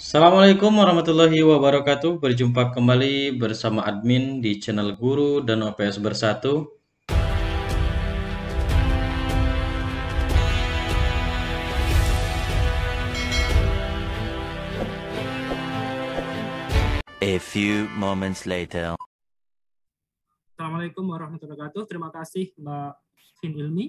Assalamualaikum warahmatullahi wabarakatuh. Berjumpa kembali bersama admin di channel Guru dan OPS Bersatu. A few moments later. Assalamualaikum warahmatullahi wabarakatuh. Terima kasih Mbak Vin Ilmi.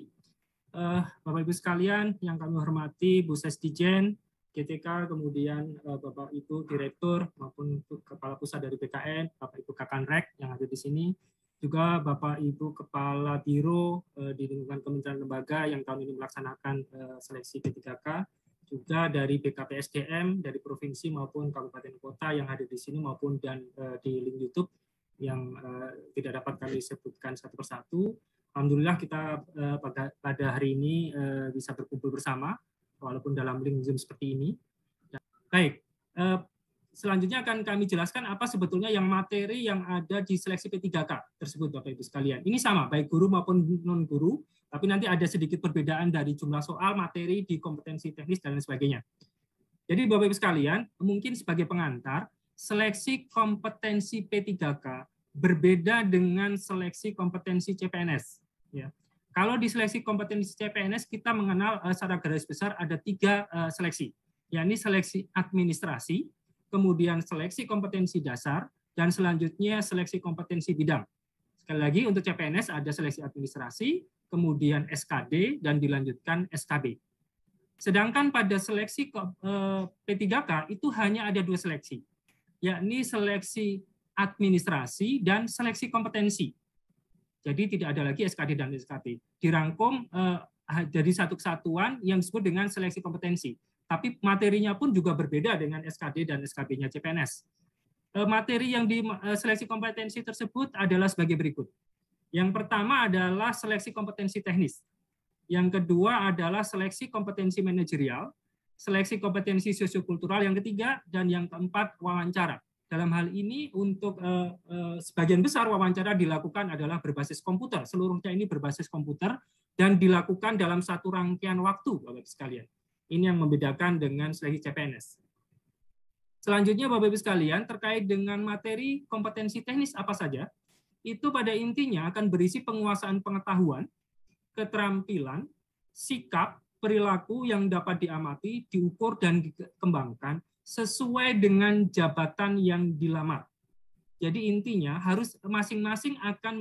Bapak Ibu sekalian yang kami hormati, Bu Sesdijen, GTK, kemudian Bapak Ibu Direktur maupun Kepala Pusat dari BKN, Bapak Ibu Kakanrek yang ada di sini, juga Bapak Ibu Kepala Biro di lingkungan Kementerian Lembaga yang tahun ini melaksanakan seleksi P3K, juga dari BKPSDM, dari provinsi maupun kabupaten kota yang ada di sini maupun di link YouTube yang tidak dapat kami sebutkan satu persatu. Alhamdulillah kita pada hari ini bisa berkumpul bersama walaupun dalam link Zoom seperti ini. Baik, selanjutnya akan kami jelaskan apa sebetulnya yang materi yang ada di seleksi P3K tersebut Bapak Ibu sekalian. Ini sama baik guru maupun non guru, tapi nanti ada sedikit perbedaan dari jumlah soal, materi di kompetensi teknis dan lain sebagainya. Jadi Bapak Ibu sekalian, mungkin sebagai pengantar, seleksi kompetensi P3K berbeda dengan seleksi kompetensi CPNS. Ya. Kalau di seleksi kompetensi CPNS kita mengenal secara garis besar ada 3 seleksi, yakni seleksi administrasi, kemudian seleksi kompetensi dasar, dan selanjutnya seleksi kompetensi bidang. Sekali lagi untuk CPNS ada seleksi administrasi, kemudian SKD, dan dilanjutkan SKB. Sedangkan pada seleksi P3K itu hanya ada 2 seleksi, yakni seleksi administrasi dan seleksi kompetensi. Jadi tidak ada lagi SKD dan SKB. Dirangkum jadi satu kesatuan yang disebut dengan seleksi kompetensi. Tapi materinya pun juga berbeda dengan SKD dan SKB-nya CPNS. Materi yang di seleksi kompetensi tersebut adalah sebagai berikut. Yang pertama adalah seleksi kompetensi teknis. Yang kedua adalah seleksi kompetensi manajerial, seleksi kompetensi sosiokultural yang ketiga, dan yang keempat wawancara. Dalam hal ini untuk sebagian besar wawancara dilakukan adalah berbasis komputer. Seluruhnya ini berbasis komputer dan dilakukan dalam satu rangkaian waktu, Bapak Ibu sekalian. Ini yang membedakan dengan seleksi CPNS. Selanjutnya Bapak Ibu sekalian terkait dengan materi kompetensi teknis apa saja, itu pada intinya akan berisi penguasaan pengetahuan, keterampilan, sikap, perilaku yang dapat diamati, diukur, dan dikembangkan sesuai dengan jabatan yang dilamar. Jadi intinya harus masing-masing akan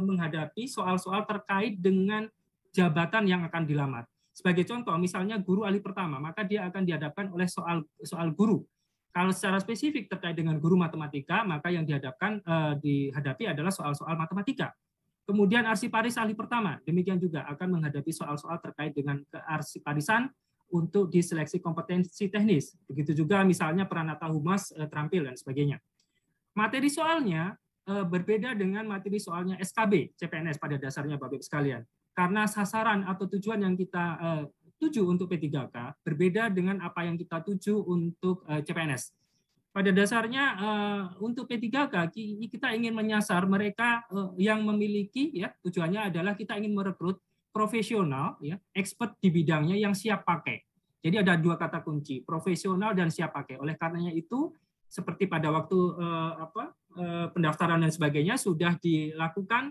menghadapi soal-soal terkait dengan jabatan yang akan dilamar. Sebagai contoh, misalnya guru ahli pertama, maka dia akan dihadapkan oleh soal guru. Kalau secara spesifik terkait dengan guru matematika, maka yang dihadapi adalah soal-soal matematika. Kemudian arsiparis ahli pertama, demikian juga akan menghadapi soal-soal terkait dengan kearsiparisan untuk diseleksi kompetensi teknis. Begitu juga misalnya Pranata Humas terampil dan sebagainya. Materi soalnya berbeda dengan materi soalnya SKB CPNS pada dasarnya Bapak Ibu sekalian. Karena sasaran atau tujuan yang kita tuju untuk P3K berbeda dengan apa yang kita tuju untuk CPNS. Pada dasarnya untuk P3K kita ingin menyasar mereka yang memiliki, ya, tujuannya adalah kita ingin merekrut profesional, ya, expert di bidangnya yang siap pakai. Jadi ada 2 kata kunci, profesional dan siap pakai. Oleh karenanya itu seperti pada waktu pendaftaran dan sebagainya sudah dilakukan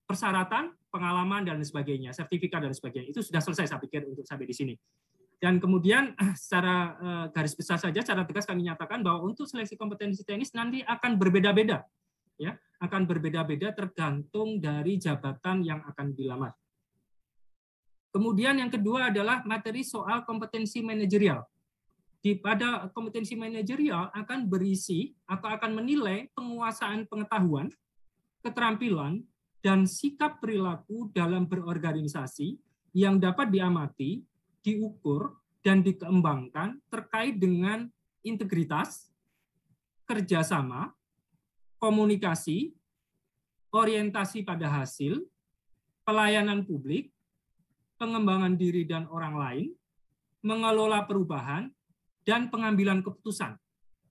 persyaratan, pengalaman dan sebagainya, sertifikat dan sebagainya. Itu sudah selesai saya pikir untuk sampai di sini. Dan kemudian secara garis besar saja, secara tegas kami nyatakan bahwa untuk seleksi kompetensi teknis nanti akan berbeda-beda, ya, akan berbeda-beda tergantung dari jabatan yang akan dilamar. Kemudian yang kedua adalah materi soal kompetensi manajerial. Pada kompetensi manajerial akan berisi atau akan menilai penguasaan pengetahuan, keterampilan, dan sikap perilaku dalam berorganisasi yang dapat diamati, diukur, dan dikembangkan terkait dengan integritas, kerjasama, komunikasi, orientasi pada hasil, pelayanan publik, pengembangan diri dan orang lain, mengelola perubahan, dan pengambilan keputusan.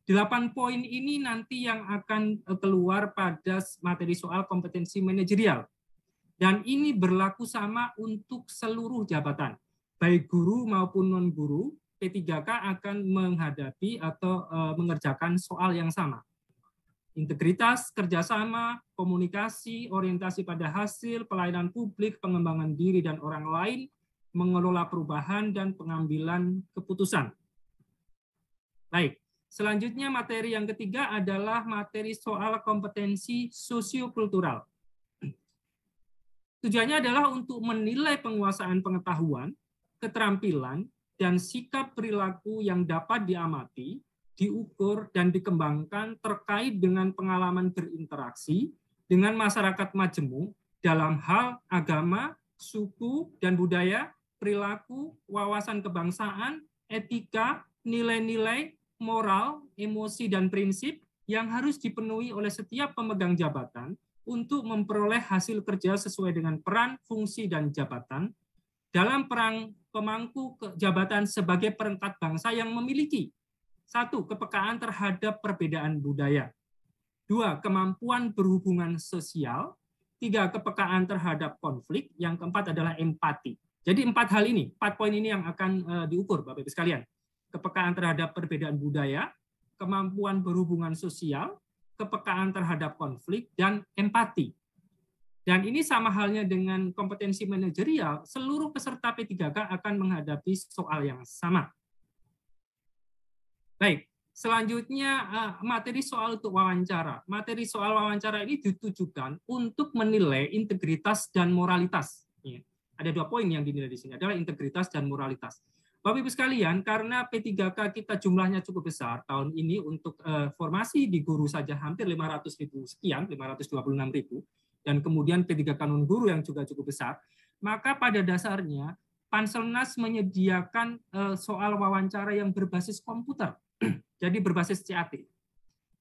8 poin ini nanti yang akan keluar pada materi soal kompetensi manajerial. Dan ini berlaku sama untuk seluruh jabatan, baik guru maupun non-guru, P3K akan menghadapi atau mengerjakan soal yang sama. Integritas, kerjasama, komunikasi, orientasi pada hasil, pelayanan publik, pengembangan diri dan orang lain, mengelola perubahan, dan pengambilan keputusan. Baik, selanjutnya materi yang ketiga adalah materi soal kompetensi sosiokultural. Tujuannya adalah untuk menilai penguasaan pengetahuan, keterampilan, dan sikap perilaku yang dapat diamati, diukur, dan dikembangkan terkait dengan pengalaman berinteraksi dengan masyarakat majemuk dalam hal agama, suku, dan budaya, perilaku, wawasan kebangsaan, etika, nilai-nilai, moral, emosi, dan prinsip yang harus dipenuhi oleh setiap pemegang jabatan untuk memperoleh hasil kerja sesuai dengan peran, fungsi, dan jabatan dalam perang pemangku jabatan sebagai perangkat bangsa yang memiliki 1. Kepekaan terhadap perbedaan budaya, 2. Kemampuan berhubungan sosial, 3. Kepekaan terhadap konflik, yang keempat adalah empati. Jadi 4 hal ini, 4 poin ini yang akan diukur Bapak Ibu sekalian. Kepekaan terhadap perbedaan budaya, kemampuan berhubungan sosial, kepekaan terhadap konflik, dan empati. Dan ini sama halnya dengan kompetensi manajerial, seluruh peserta P3K akan menghadapi soal yang sama. Baik, selanjutnya materi soal untuk wawancara. Materi soal wawancara ini ditujukan untuk menilai integritas dan moralitas. Ada 2 poin yang dinilai di sini, adalah integritas dan moralitas. Bapak Ibu sekalian, karena P3K kita jumlahnya cukup besar tahun ini untuk formasi di guru saja hampir 500.000 sekian, 526.000, dan kemudian P3K non guru yang juga cukup besar, maka pada dasarnya Panselnas menyediakan soal wawancara yang berbasis komputer, jadi berbasis CAT.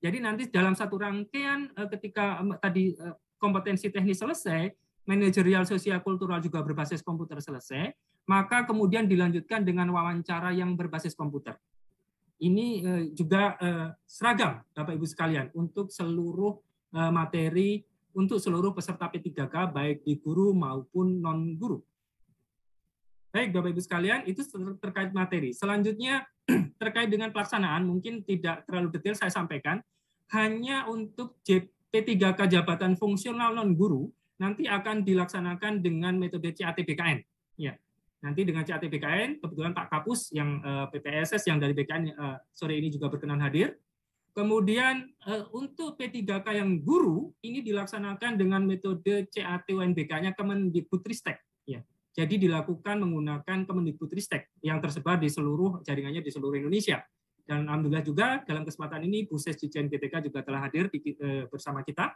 Jadi nanti dalam satu rangkaian ketika tadi kompetensi teknis selesai, manajerial sosial kultural juga berbasis komputer selesai, maka kemudian dilanjutkan dengan wawancara yang berbasis komputer. Ini juga seragam Bapak Ibu sekalian untuk seluruh materi, untuk seluruh peserta P3K baik di guru maupun non-guru. Baik Bapak Ibu sekalian, itu terkait materi. Selanjutnya terkait dengan pelaksanaan, mungkin tidak terlalu detail saya sampaikan, hanya untuk P3K jabatan fungsional non-guru, nanti akan dilaksanakan dengan metode CAT-BKN. Ya. Nanti dengan CAT-BKN, kebetulan Pak Kapus yang PPSS yang dari BKN sore ini juga berkenan hadir. Kemudian untuk P3K yang guru, ini dilaksanakan dengan metode CAT-UNBK-nya Kemendikbudristek. Ya. Jadi dilakukan menggunakan Kemendikbudristek yang tersebar di seluruh jaringannya di seluruh Indonesia. Dan alhamdulillah juga dalam kesempatan ini Bu Sesdijen GTK juga telah hadir bersama kita.